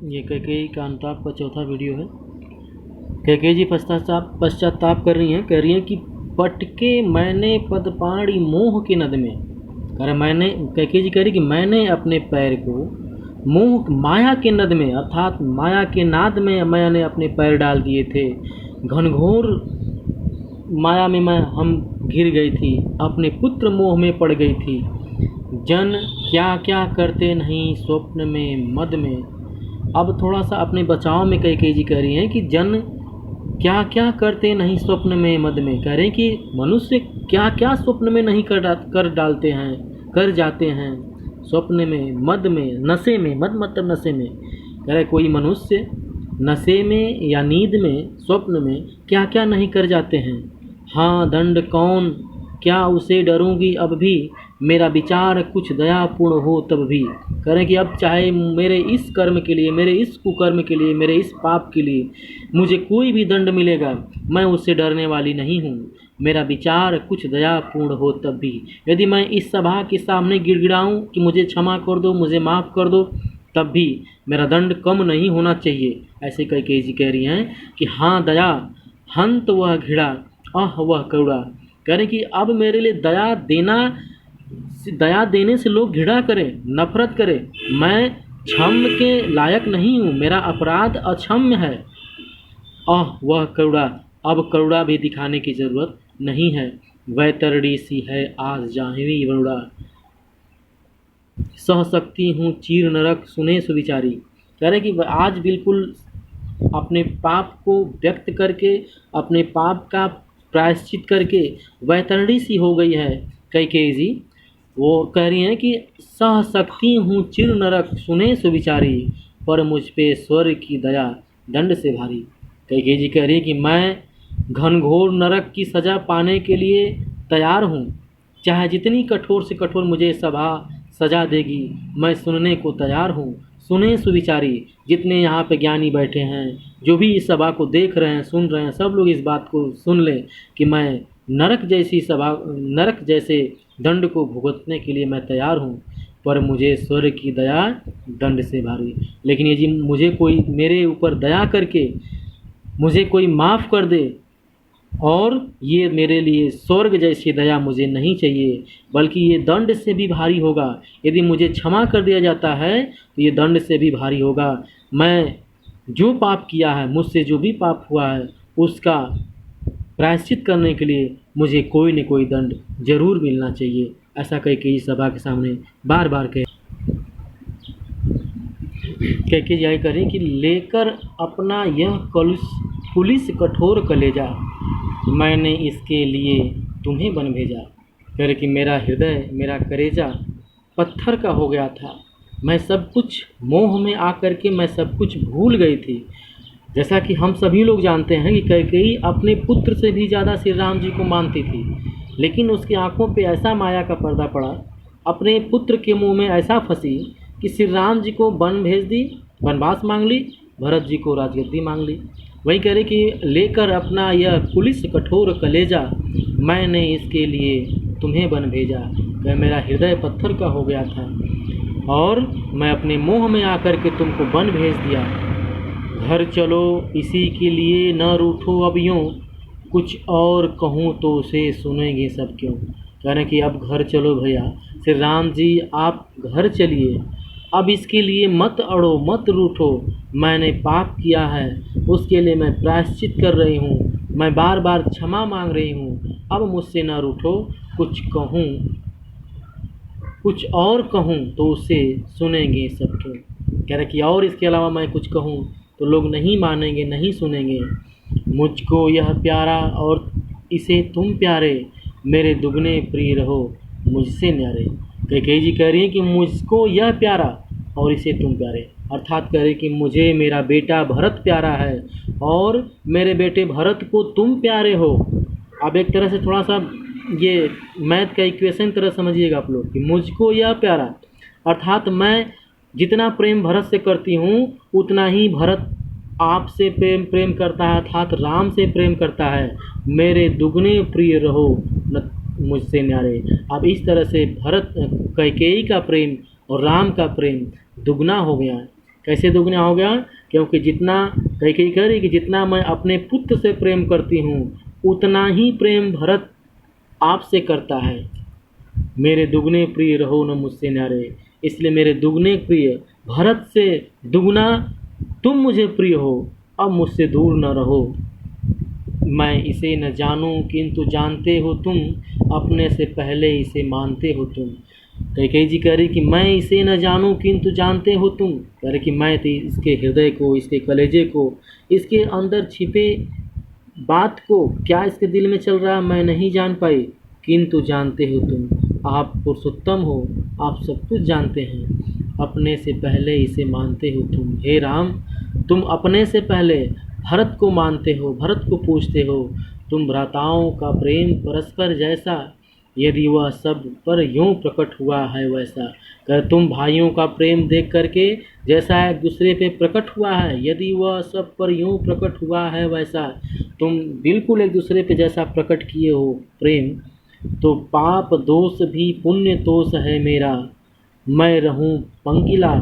ये कैकेयी का अनुताप का चौथा वीडियो है। कैकेयी जी पश्चाताप कर रही हैं, कह रही हैं कि पटके मैंने पदपाणी मोह के नद में। कह रहे मैंने, कैकेयी जी कह रही कि मैंने अपने पैर को मोह माया के नद में अर्थात माया के नाद में मैंने अपने पैर डाल दिए थे। घनघोर माया में हम घिर गई थी, अपने पुत्र मोह में पड़ गई थी। जन क्या क्या करते नहीं स्वप्न में मद में। अब थोड़ा सा अपने बचाव में कैकेयी जी कह रही हैं कि जन क्या क्या करते नहीं स्वप्न में मद में। कह रहे हैं कि मनुष्य क्या क्या स्वप्न में नहीं कर डालते हैं, कर जाते हैं स्वप्न में, मद में, नशे में। मद मतलब नशे में। कह रहे कोई मनुष्य नशे में या नींद में, स्वप्न में क्या क्या नहीं कर जाते हैं। हाँ दंड कौन, क्या उसे डरूंगी अब भी, मेरा विचार कुछ दयापूर्ण हो तब भी। करें कि अब चाहे मेरे इस कर्म के लिए, मेरे इस कुकर्म के लिए, मेरे इस पाप के लिए मुझे कोई भी दंड मिलेगा, मैं उससे डरने वाली नहीं हूँ। मेरा विचार कुछ दयापूर्ण हो तब भी। यदि मैं इस सभा के सामने गिड़गिड़ाऊँ कि मुझे क्षमा कर दो, मुझे माफ़ कर दो, तब भी मेरा दंड कम नहीं होना चाहिए। ऐसे कैकेयी जी कह रही हैं कि हाँ दया हंत वह घृणा, आह वह करुणा। कह रहे कि अब मेरे लिए दया देने से लोग घृणा करें, नफरत करें, मैं क्षम के लायक नहीं हूँ, मेरा अपराध अक्षम्य है। आह वह करुणा, अब करुणा भी दिखाने की ज़रूरत नहीं है। वैतरणी सी है आज जाह्नवी वरुणा, सह सकती हूँ चीर नरक सुने सुविचारी। कह रहे कि आज बिल्कुल अपने पाप को व्यक्त करके, अपने पाप का प्रायश्चित करके वैतरणी सी हो गई है कैकेयी जी। वो कह रही हैं कि सह सकती हूँ चिर नरक सुने सुविचारी, पर मुझ पे स्वर्ग की दया दंड से भारी। कैकेयी जी कह रही है कि मैं घनघोर नरक की सज़ा पाने के लिए तैयार हूँ, चाहे जितनी कठोर से कठोर मुझे सभा सज़ा देगी, मैं सुनने को तैयार हूँ। सुने सुविचारी, जितने यहाँ पे ज्ञानी बैठे हैं, जो भी इस सभा को देख रहे हैं, सुन रहे हैं, सब लोग इस बात को सुन लें कि मैं नरक जैसे दंड को भुगतने के लिए मैं तैयार हूँ, पर मुझे स्वर्ग की दया दंड से भारी। लेकिन ये जी मुझे कोई मेरे ऊपर दया करके मुझे कोई माफ़ कर दे, और ये मेरे लिए स्वर्ग जैसी दया मुझे नहीं चाहिए, बल्कि ये दंड से भी भारी होगा। यदि मुझे क्षमा कर दिया जाता है तो ये दंड से भी भारी होगा। मैं जो पाप किया है, मुझसे जो भी पाप हुआ है, उसका प्रायश्चित करने के लिए मुझे कोई न कोई दंड जरूर मिलना चाहिए। ऐसा कैकेयी सभा के सामने बार बार कैकेयी जी करें कि लेकर अपना यह पुलिस कठोर कलेजा, मैंने इसके लिए तुम्हें बन भेजा। कह रहे कि मेरा हृदय, मेरा कलेजा पत्थर का हो गया था, मैं सब कुछ मोह में आकर के मैं सब कुछ भूल गई थी। जैसा कि हम सभी लोग जानते हैं कि कैकेयी अपने पुत्र से भी ज़्यादा श्री राम जी को मानती थी, लेकिन उसकी आंखों पे ऐसा माया का पर्दा पड़ा, अपने पुत्र के मुंह में ऐसा फंसी कि श्री राम जी को वन भेज दी, वनवास मांग ली, भरत जी को राजगद्दी मांग ली। वही कह रहे कि लेकर अपना यह पुलिस कठोर कलेजा, मैंने इसके लिए तुम्हें बन भेजा। वह मेरा हृदय पत्थर का हो गया था और मैं अपने मोह में आकर के तुमको बन भेज दिया। घर चलो इसी के लिए न रूठो अब यूँ, कुछ और कहूँ तो उसे सुनेंगे सब क्यों। कह रहे कि अब घर चलो भैया, श्री राम जी आप घर चलिए, अब इसके लिए मत अड़ो, मत रूठो। मैंने पाप किया है, उसके लिए मैं प्रायश्चित कर रही हूँ, मैं बार बार क्षमा मांग रही हूँ, अब मुझसे ना रूठो। कुछ और कहूँ तो उसे सुनेंगे सब क्यों। कह रहे कि और इसके अलावा मैं कुछ कहूँ तो लोग नहीं मानेंगे, नहीं सुनेंगे। मुझको यह प्यारा और इसे तुम प्यारे, मेरे दुगने प्रिय रहो मुझसे न्यारे। कैकेयी जी कह रही हैं कि मुझको यह प्यारा और इसे तुम प्यारे, अर्थात कह रही कि मुझे मेरा बेटा भरत प्यारा है और मेरे बेटे भरत को तुम प्यारे हो। अब एक तरह से थोड़ा सा ये मैथ का इक्वेशन तरह समझिएगा आप लोग कि मुझको यह प्यारा अर्थात मैं जितना प्रेम भरत से करती हूँ उतना ही भरत आपसे प्रेम करता है, अर्थात राम से प्रेम करता है। मेरे दुगने प्रिय रहो मुझसे न्यारे। अब इस तरह से भरत कैकेयी का प्रेम और राम का प्रेम दुगना हो गया। कैसे दुगना हो गया? क्योंकि जितना कैकेयी कह रही कि जितना मैं अपने पुत्र से प्रेम करती हूँ उतना ही प्रेम भरत आपसे करता है। मेरे दुगने प्रिय रहो न मुझसे न्यारे, इसलिए मेरे दुगने प्रिय भरत से दुगना तुम मुझे प्रिय हो, अब मुझसे दूर न रहो। मैं इसे न जानूं किंतु जानते हो तुम, अपने से पहले इसे मानते हो तुम। कैकेयी जी कह रही कि मैं इसे न जानूं किंतु जानते हो तुम, कह रही कि मैं तो इसके हृदय को, इसके कलेजे को, इसके अंदर छिपे बात को, क्या इसके दिल में चल रहा मैं नहीं जान पाई, किंतु जानते हो तुम। आप पुरुषोत्तम हो, आप सब कुछ जानते हैं, अपने से पहले इसे मानते हो तुम। हे राम, तुम अपने से पहले भरत को मानते हो, भरत को पूछते हो। तुम भ्राताओं का प्रेम परस्पर जैसा, यदि वह सब पर यूं प्रकट हुआ है वैसा। कर तुम भाइयों का प्रेम देख करके जैसा एक दूसरे पे प्रकट हुआ है, यदि वह सब पर यूं प्रकट हुआ है वैसा, तुम बिल्कुल एक दूसरे पे जैसा प्रकट किए हो प्रेम, तो पाप दोष भी पुण्य तोष है मेरा, मैं रहूं पंकिला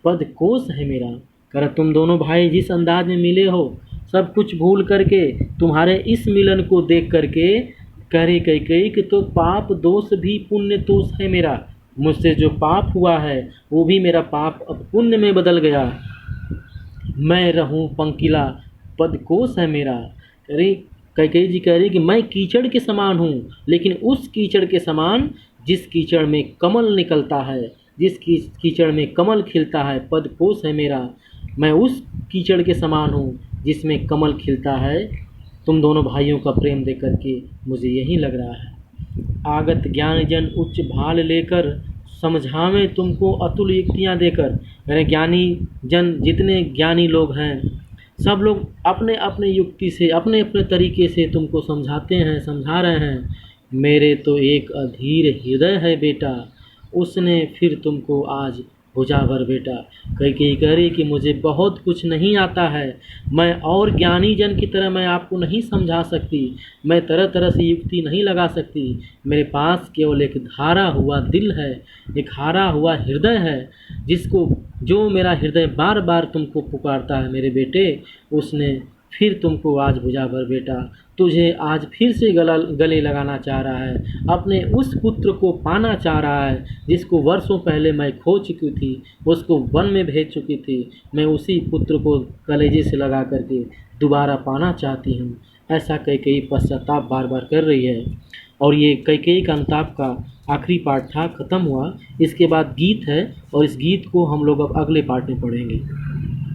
पद कोश है मेरा। कर तुम दोनों भाई जिस अंदाज में मिले हो, सब कुछ भूल करके तुम्हारे इस मिलन को देख करके कह रही कैकेयी कि तो पाप दोष भी पुण्य तोष है मेरा, मुझसे जो पाप हुआ है वो भी मेरा पाप अब पुण्य में बदल गया। मैं रहूं पंकिला पद कोश है मेरा। कह रही कैकेयी जी कह रही कि मैं कीचड़ के समान हूँ, लेकिन उस कीचड़ के समान जिस कीचड़ में कमल निकलता है, जिस कीचड़ में कमल खिलता है, पद कोश है मेरा। मैं उस कीचड़ के समान हूँ जिसमें कमल खिलता है। तुम दोनों भाइयों का प्रेम देख करके मुझे यही लग रहा है। आगत ज्ञान जन उच्च भाल लेकर, समझावें तुमको अतुल युक्तियाँ देकर। मेरे ज्ञानी जन जितने ज्ञानी लोग हैं, सब लोग अपने अपने युक्ति से, अपने अपने तरीके से तुमको समझाते हैं, समझा रहे हैं। मेरे तो एक अधीर हृदय है बेटा, उसने फिर तुमको आज भुजा भर बेटा। कैकेयी कह रही कि मुझे बहुत कुछ नहीं आता है, मैं और ज्ञानी जन की तरह मैं आपको नहीं समझा सकती, मैं तरह तरह से युक्ति नहीं लगा सकती। मेरे पास केवल एक हारा हुआ दिल है, एक हारा हुआ हृदय है, जिसको जो मेरा हृदय बार बार तुमको पुकारता है मेरे बेटे, उसने फिर तुमको आज भुजा भर बेटा, तुझे आज फिर से गले लगाना चाह रहा है, अपने उस पुत्र को पाना चाह रहा है जिसको वर्षों पहले मैं खो चुकी थी, उसको वन में भेज चुकी थी। मैं उसी पुत्र को कलेजे से लगा करके दोबारा पाना चाहती हूँ। ऐसा कैकेयी पश्चाताप बार बार कर रही है। और ये कैकेयी का अनुताप का आखिरी पार्ट था, ख़त्म हुआ। इसके बाद गीत है और इस गीत को हम लोग अब अगले पार्ट में पढ़ेंगे।